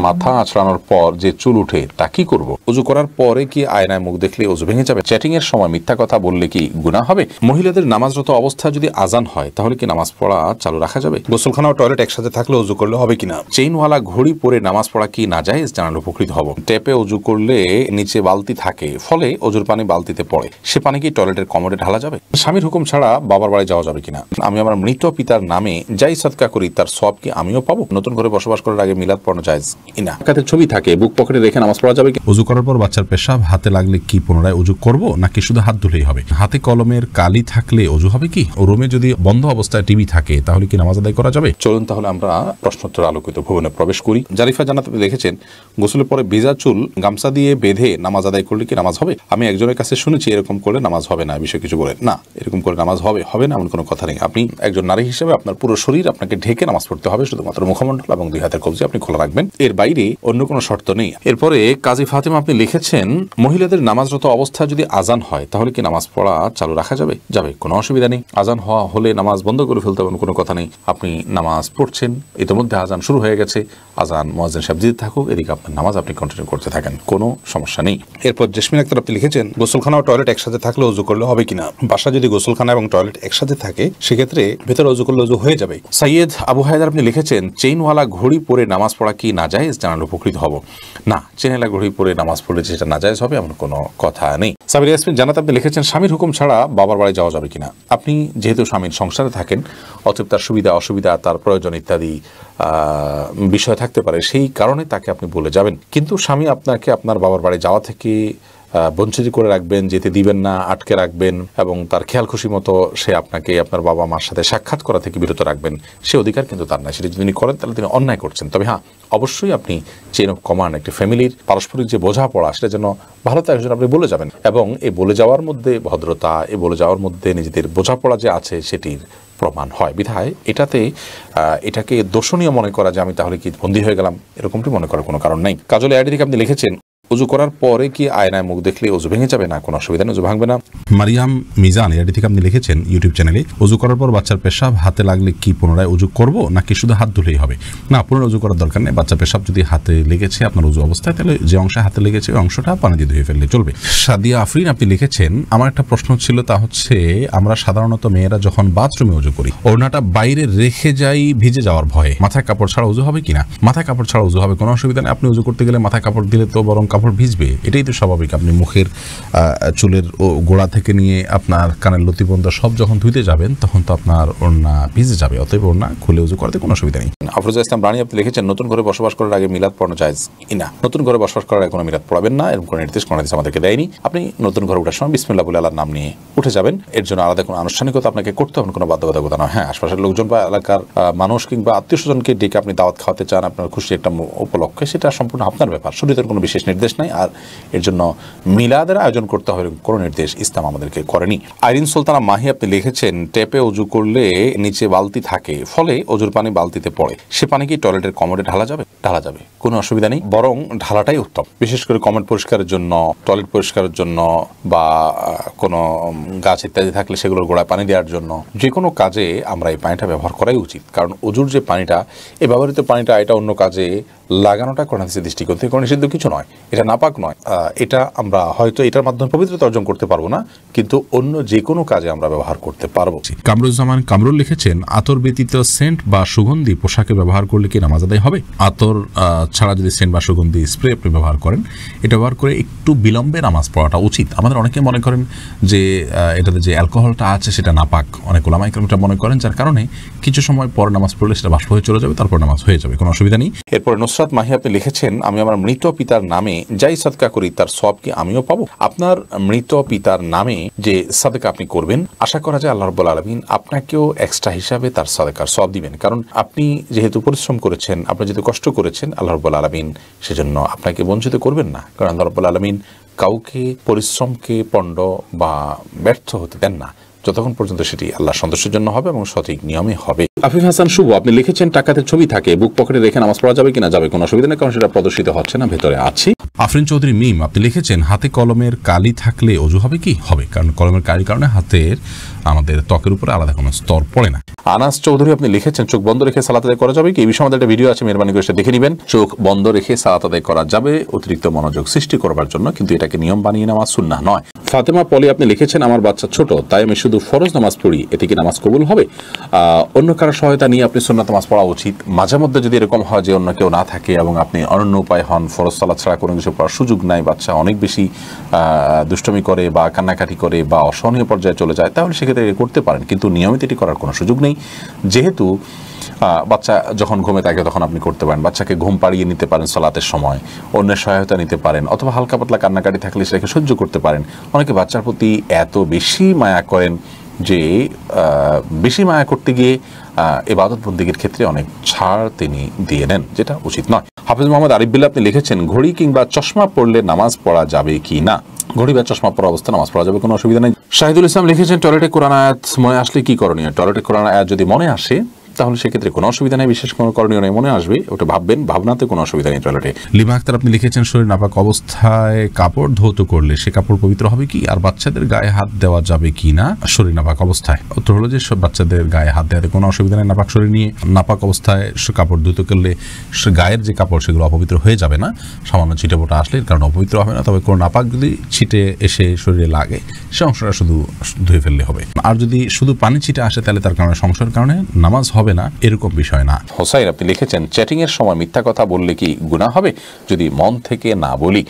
মাথা আঁচড়ানোর পর যে চুল উঠে তা কি করব? ওযু করার পরে কি আয়নায় মুখ দেখলে ওযু ভেঙে যাবে? চ্যাটিং এর সময় মিথ্যা কথা বললে কি গুনাহ হবে? মহিলাদের নামাজরত অবস্থায় যদি আজান হয় তাহলে কি নামাজ পড়া চালু রাখা যাবে? গোসলখানা ও টয়লেট একসাথে থাকলে ওযু করলে হবে কিনা? চেইনওয়ালা ঘড়ি পরে নামাজ পড়া কি নাজায়েজ? জানালে উপকৃত হব। ট্যাপে ওযু করলে নিচে বালতি থাকে, ফলে ওযুর পানি বালতিতে পড়ে, সে পানি কি টয়লেটের কমোডে ঢালা যাবে? স্বামীর হুকুম ছাড়া বাবার বাড়ি যাওয়া যাবে কিনা? আমি আমার মৃত পিতার নামে যাই সদকা করি তার সব কি আমিও পাবো? নতুন করে বসবাস করার আগে মিলাদ পড়ানো জায়েজ কিনা? কাতের ছবি থাকে, বুক পকেটে রেখে নামাজ পড়া যাবে কি? ওযু করার পর বাচ্চার পেশাব হাতে লাগলে কি পুনরায় ওযু করব, নাকি শুধু হাত ধুলেই হবে? হাতে কলমের কালি থাকলে ওযু হবে কি? ও রুমে যদি বন্ধ অবস্থায় টিভি থাকে তাহলে কি নামাজ আদায় করা যাবে? চলুন তাহলে আমরা প্রশ্নোত্তর আলোকিত ভবনে প্রবেশ করি। জারিফা জান্নাত আপনি দেখেছেন, গোসলের পরে ভেজা চুল গামছা দিয়ে বেঁধে নামাজ আদায় করলে কি নামাজ হবে? আমি একজনের কাছে শুনেছি এরকম করলে নামাজ হবে না, বিষয় কিছু বলেন না, এরকম করে নামাজ হবে না এমন কোনো কথা নেই। আপনি একজন নারী হিসেবে আপনার পুরো শরীর আপনাকে ঢেকে নামাজ পড়তে হবে, শুধুমাত্র মুখমণ্ডল এবং দুই হাতের কবজি আপনি খোলা রাখবেন, এর বাইরে অন্য কোনো শর্ত নেই। এরপরে কাজী ফাতেমা আপনি লিখেছেন, মহিলাদের নামাজরত অবস্থায় যদি আজান হয় তাহলে কি নামাজ পড়া চালু রাখা যাবে? যাবে, কোনো অসুবিধা নেই। আজান হওয়া হলে নামাজ বন্ধ করে ফেলতে হবে, কোনো কথা নেই। আপনি নামাজ পড়ছেন, ইতিমধ্যে আজান শুরু হয়ে গেছে, আজান মুয়াজ্জিন সাহেব দিতে থাকুক, এদিকে আপনার নামাজ আপনি কন্টিনিউ করতে থাকেন, কোনো সমস্যা নেই। এরপর জেসমিন আক্তার আপনি লিখেছেন, গোসলখানা ও টয়লেট একসাথে থাকলে ওযু করলে হবে কিনা? বাসা যদি গোসলখানা এবং টয়লেট একসাথে থাকে সেক্ষেত্রে ভেতরে ওযু করলে ওযু হয়ে যাবে। সৈয়দ আবু হায়দার আপনি লিখেছেন, চেইনওয়ালা ঘড়ি পরে নামাজ পড়া কি নাজায়েজ? জানালে উপকৃত হব। না, চেইনওয়ালা ঘড়ি পরে নামাজ পড়লে যেটা নাজায়েজ হবে এমন কোনো কথা নেই। সাবির ইয়াসমিন জান্নাত আপনি লিখেছেন, স্বামীর হুকুম ছাড়া বাবার বাড়ি যাওয়া যাবে কিনা? আপনি যেহেতু স্বামীর সংসারে থাকেন, অতএব তার সুবিধা অসুবিধা, তার প্রয়োজন ইত্যাদি বিষয় থাকতে পারে, সেই কারণে তাকে আপনি বলে যাবেন। কিন্তু স্বামী আপনাকে আপনার বাবার বাড়ি যাওয়া থেকে বঞ্চিত করে রাখবেন, যেতে দিবেন না, আটকে রাখবেন এবং তার খেয়াল খুশি মতো সে আপনাকে আপনার বাবা মার সাথে সাক্ষাৎ করা থেকে বিরত রাখবেন, সে অধিকার কিন্তু তার নাই। সেটা যদি তিনি করেন তাহলে তিনি অন্যায় করছেন। তবে হ্যাঁ, অবশ্যই আপনি চেইন অফ কমান্ড, একটি ফ্যামিলির পারস্পরিক যে বোঝাপড়া, সেটা যেন ভালো থাকে একজন আপনি বলে যাবেন, এবং এই বলে যাওয়ার মধ্যে ভদ্রতা, এই বলে যাওয়ার মধ্যে নিজেদের বোঝাপড়া যে আছে সেটির প্রমাণ হয়। বিধায় এটাকে দোষণীয় মনে করা যে আমি তাহলে কি বন্দী হয়ে গেলাম, এরকমটি মনে করার কোনো কারণ নেই। কাজল আইডি থেকে আপনি লিখেছেন, ওযু করার পরে কি আয়নায় মুখ দেখলে ওযু ভেঙে যাবে? না, কোনো অসুবিধা নেই, ওযু ভাঙবে না। মারিয়াম মিজান এডি থেকে আপনি লিখেছেন ইউটিউব চ্যানেলে, ওযু করার পর বাচ্চার পেশাব হাতে লাগলে কি পুনরায় ওযু করব, নাকি শুধু হাত ধুলেই হবে? না, পুনরায় ওযু করার দরকার নেই। বাচ্চার পেশাব যদি হাতে লেগেছে আপনার ওযু অবস্থায়, তাহলে যে অংশে হাতে লেগেছে ওই অংশটা পানি দিয়ে ধুয়ে ফেললে চলবে। সাদিয়া আফরিন আপনি লিখেছেন, আমার একটা প্রশ্ন ছিল, তা হচ্ছে আমরা সাধারণত মেয়েরা যখন বাথরুমে ওযু করি ওড়নাটা বাইরে রেখে যাই ভিজে যাওয়ার ভয়ে, মাথায় কাপড় ছাড়া ওযু হবে কিনা? মাথায় কাপড় ছাড়া ওযু হবে, কোনো অসুবিধা নেই। আপনি ওযু করতে গেলে মাথায় কাপড় দিলে তো বরং কাপড় ভিজবে, এটাই তো স্বাভাবিক। আপনি মুখের চুলের গোড়া থেকে নিয়ে আপনার কানের লতি পর্যন্ত সব যখন ধুইতে যাবেন তখন তো আপনার ওড়না ভিজে যাবে, অতএব ওড়না খুলে উযু করতে কোনো অসুবিধা নেই। আফরোজা ইসলাম রানী আপনি লিখেছেন, নতুন ঘরে বসবাস করার আগে মিলাদ পড়ানো জায়েজ কিনা? নতুন ঘরে বসবাস করার আগে কোনো মিলাদ পড়াবেন না, এরকম কোনো নির্দেশ আমাদেরকে দেয়নি। আপনি নতুন ঘরে ওঠার সময় বিসমিল্লাহ বলে আল্লাহর নাম নিয়ে উঠে যাবেন, এর জন্য আলাদা কোনো আনুষ্ঠানিকতা আপনাকে করতে হবে, কোনো বাধ্যবাধকতা নয়। হ্যাঁ, আশপাশের লোকজন বা এলাকার মানুষ কিংবা আত্মীয় স্বজনকে ডেকে আপনি দাওয়াত খাওয়াতে চান আপনার খুশি একটা উপলক্ষে, সেটা সম্পূর্ণ আপনার ব্যাপার, শরীয়তের কোনো বিশেষ নির্দেশ নাই। আর এর জন্য মিলাদের আয়োজন করতে হবে কোনো নির্দেশ ইসলাম আমাদেরকে করেনি। আইরিন সুলতানা মাহি আপনি লিখেছেন, ট্যাপে ওযু করলে নিচে বালতি থাকে, ফলে ওযুর পানি বালতিতে পড়ে, সে পানি কি টয়লেটের কমোডে ঢালা যাবে? ঢালা যাবে, কোনো অসুবিধা নেই, বরং ঢালাটাই উত্তম। বিশেষ করে কমোড পরিষ্কারের জন্য, টয়লেট পরিষ্কারের জন্য বা কোনো গাছ ইত্যাদি থাকলে সেগুলোর গোড়ায় পানি দেওয়ার জন্য, যে কোনো কাজে আমরা এই পানিটা ব্যবহার করাই উচিত। কারণ ওযুর যে পানিটা, এই ব্যবহৃত পানিটা, এটা অন্য কাজে লাগানোটা কোরআন হাদিসের দৃষ্টিকোণ থেকে কোনো নিষিদ্ধ কিছু নয়, এটা নাপাক নয়। এটা আমরা হয়তো এটার মাধ্যমে পবিত্রতা অর্জন করতে পারবো না, কিন্তু অন্য যে কোনো কাজে আমরা ব্যবহার করতে পারবো। কামরুজ্জামান কামরুল লিখেছেন, আতর ব্যতীত সেন্ট বা সুগন্ধি পোশাকে ব্যবহার করলে কি নামাজ আদায় হবে? আতর ছাড়া যদি সেন্ট বা সুগন্ধি স্প্রে আপনি ব্যবহার করেন, এটা ব্যবহার করে একটু বিলম্বে নামাজ পড়াটা উচিত। আমাদের অনেকে মনে করেন যে এটাতে যে অ্যালকোহলটা আছে সেটা নাপাক, অনেক ওলামা ইকরাম এটা মনে করেন, যার কারণে কিছু সময় পরে নামাজ পড়লে সেটা বাষ্প হয়ে চলে যাবে, তারপর নামাজ হয়ে যাবে, কোনো অসুবিধা নেই। এরপর নুসরাত মাহি আপনি লিখেছেন, আমি আমার মৃত পিতার নামে যাই সাদকা করি তার সওয়াব কি আমিও পাবো? আপনার মৃত পিতার নামে যে সাদকা আপনি করবেন, আশা করা যায় আল্লাহ রাব্বুল আলামিন আপনাকেও এক্সট্রা হিসাবে তার সাদকার সওয়াব দিবেন। কারণ আপনি যেহেতু পরিশ্রম করেছেন, আপনি যেহেতু কষ্ট করেছেন, আল্লাহ রাব্বুল আলামিন সেজন্য আপনাকে বঞ্চিত করবেন না। কারণ আল্লাহ রাব্বুল আলামিন কাউকে পরিশ্রমকে পণ্ড বা ব্যর্থ হতে দেন না, যতক্ষণ পর্যন্ত সেটি আল্লাহ সন্তুষ্টির জন্য হবে এবং সঠিক নিয়মে হবে। আফিফ হাসান শুভ আপনি লিখেছেন, টাকাতে ছবি থাকে, বুক পকেটে রেখে নামাজ পড়া যাবে কিনা? যাবে, কোনো অসুবিধা নেই, কারণ সেটা প্রদর্শিত হচ্ছে না, ভেতরে আছে। আফরিন চৌধুরী মিম, আপনি লিখেছেন হাতে কলমের কালি থাকলে অজু হবে কি? হবে, কারণ কলমের কালির কারণে হাতের আমাদের ত্বকের উপরে আলাদা কোনো স্তর পড়ে না। আনাস চৌধুরী, আপনি লিখেছেন চোখ বন্ধ রেখে সালাত আদায় করা যাবে কি? এই বিষয়ে আমাদের একটা ভিডিও আছে, মেহরবানি করে সেটা দেখে নেবেন। চোখ বন্ধ রেখে সালাত আদায় করা যাবে অতিরিক্ত মনোযোগ সৃষ্টি করবার জন্য, কিন্তু এটাকে নিয়ম বানিয়ে নেওয়া সুন্নাহ নয়। ফাতেমা পলি, আপনি লিখেছেন আমার বাচ্চা ছোট, তাই আমি শুধু ফরজ নামাজ পড়ি, এতে কি নামাজ কবুল হবে? অন্য কারো সহায়তা নিয়ে আপনি সুন্নাত নামাজ পড়া উচিত। মাঝে মধ্যে যদি এরকম হয় যে অন্য কেউ না থাকে এবং আপনি অনন্য উপায় হন, ফরজ সালাত ছাড়া কোনো কিছু পড়ার সুযোগ নাই, বাচ্চা অনেক বেশি দুষ্টমি করে বা কান্নাকাটি করে বা অসহনীয় পর্যায়ে চলে যায়, তাহলে সেক্ষেত্রে করতে পারেন, কিন্তু নিয়মিত এটি করার কোনো সুযোগ নেই। যেহেতু বাচ্চা যখন ঘুমে থাকে তখন আপনি করতে পারেন, বাচ্চাকে ঘুম পাড়িয়ে নিতে পারেন সালাতের সময়, অন্যের সহায়তা নিতে পারেন, অথবা হালকা পাতলা কান্নাকাটি থাকলে সেটাকে সহ্য করতে পারেন। অনেকে বাচ্চার প্রতি এত বেশি মায়া করেন যে বেশি মায়া করতে গিয়ে ইবাদত বন্দেগীর ক্ষেত্রে অনেক ছাড় তিনি দিয়ে নেন, যেটা উচিত নয়। হাফিজ মোহাম্মদ আরিফ বিল্লাহ, আপনি লিখেছেন ঘড়ি কিংবা চশমা পড়লে নামাজ পড়া যাবে কি না? ঘড়ি বা চশমা পরা অবস্থা নামাজ পড়া যাবে, কোনো অসুবিধা নেই। শাহিদুল ইসলাম লিখেছেন টয়লেটে কোরআন আয়াত মনে আসলে কি করণীয়? টয়লেটে কোরআন আয়াত যদি মনে আসে তাহলে সেক্ষেত্রে কোনো অসুবিধা নেই, বিশেষ কোনো করণীয় নেই। মনে আসবে, ওটা ভাববেন, ভাবনাতে কোনো অসুবিধা নেই টয়লেটে। লিমা আক্তার, আপনি লিখেছেন শরীর নাপাক অবস্থায় কাপড় ধৌত করলে সে কাপড় পবিত্র হবে কি? আর বাচ্চাদের গায়ে হাত দেওয়া যাবে কি না শরীর নাপাক অবস্থায়? উত্তর হলো যে সব বাচ্চাদের গায়ে হাত দেওয়াতে কোনো অসুবিধা নেই। নাপাক শরীর নিয়ে নাপাক অবস্থায় কাপড় ধৌত করলে গায়ের যে কাপড় সেগুলো অপবিত্র হয়ে যাবে না, সামান্য ছিটে ফোটা আসলে এর কারণে অপবিত্র হবে না। তবে কোনো নাপাক যদি ছিটে এসে শরীরে লাগে সে অংশটা শুধু ধুয়ে ফেললে হবে। আর যদি শুধু পানি ছিটে আসে তাহলে তার কারণে সমস্যার কারণে নামাজ হবে না, এরকম বিষয় না। হোসাইন, আপনি লিখেছেন চ্যাটিং এর সময় মিথ্যা কথা বললে কি গুনাহ হবে যদি মন থেকে না বলি?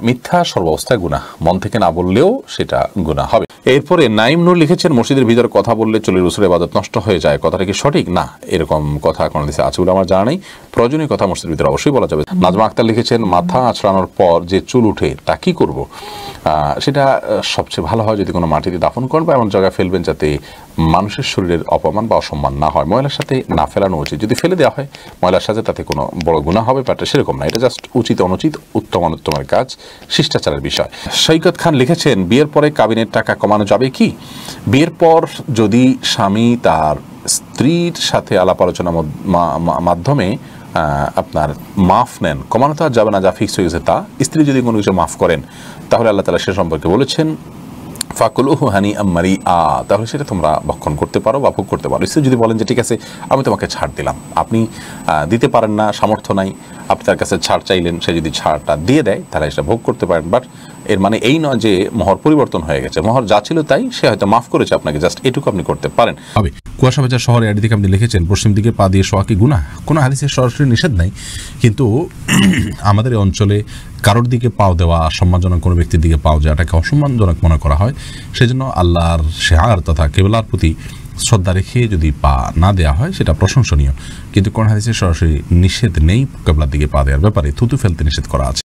মিথ্যা সর্বাবস্থায় গুনাহ, মন থেকে না বললেও সেটা গুনাহ হবে। এরপরে নাইম নূর লিখেছেন মসজিদের ভিতরে কথা বললে চলে রসুলের ইবাদত নষ্ট হয়ে যায়, কথাটা কি সঠিক? না, এরকম কথা কোনো দেশে আছে বলে আমার জানা নেই। প্রয়োজনীয় কথা মসজিদের ভিতরে অবশ্যই বলা যাবে। নাজমা আক্তার লিখেছেন মাথা আঁচড়ানোর পর যে চুল উঠে তা কি করব? সেটা সবচেয়ে ভালো হয় যদি কোনো মাটিতে দাফন করেন বা এমন জায়গায় ফেলবেন যাতে মানুষের শরীরের অপমান বা অসম্মান না হয়। ময়লার সাথে না ফেলানো উচিত, যদি ফেলে দেওয়া হয় ময়লার সাথে তাতে কোনো বড় গুনাহ হবে ব্যাপারটা সেরকম না, এটা জাস্ট উচিত অনুচিত উত্তম অনুত্তমের কাজ, শিষ্টাচারের বিষয়। সৈকত খান লিখেছেন বিয়ের পরে কাবিনের টাকা কমানো যাবে কি? বিয়ের পর যদি স্বামী তার স্ত্রীর সাথে আলাপ আলোচনার মাধ্যমে আপনার মাফ নেন, কমানো তো আর যাবে না, যা ফিক্স হয়ে গেছে তা। স্ত্রী যদি কোনো কিছু মাফ করেন তাহলে আল্লাহ তাআলা সে সম্পর্কে বলেছেন ফাকুলুহু হানিআম মারিআ, তাহলে সেটা তোমরা ভক্ষণ করতে পারো বা ভোগ করতে পারো। স্ত্রী যদি বলেন যে ঠিক আছে আমি তোমাকে ছাড় দিলাম, আপনি দিতে পারেন না, সামর্থ্য নাই, আপনি তার কাছে ছাড় চাইলেন, সে যদি ছাড়টা দিয়ে দেয় তাহলে সেটা ভোগ করতে পারেন। বাট এর মানে এই নয় যে মোহর পরিবর্তন হয়ে গেছে, মোহর যা ছিল তাই, সে হয়তো মাফ করেছে আপনাকে, জাস্ট এটুকু আপনি করতে পারেন। হবে কুয়াশা বাজার শহরে আইডি থেকে আপনি লিখেছেন পশ্চিম দিকে পা দিয়ে শোয়া কি গুনাহ? কোনো হাদিসের সরাসরি নিষেধ নাই, কিন্তু আমাদের এই অঞ্চলে কারোর দিকে পাও দেওয়া, সম্মানজনক কোনো ব্যক্তির দিকে পাও যাওয়াটাকে অসম্মানজনক মনে করা হয়। সেজন্য আল্লাহর শেয়ার তথা কেবলার প্রতি শ্রদ্ধা রেখে যদি পা না দেওয়া হয় সেটা প্রশংসনীয়, কিন্তু কোন হাদিসে সরাসরি নিষেধ নেই কেবলার দিকে পা দেওয়ার ব্যাপারে, থুতু ফেলতে নিষেধ করা আছে।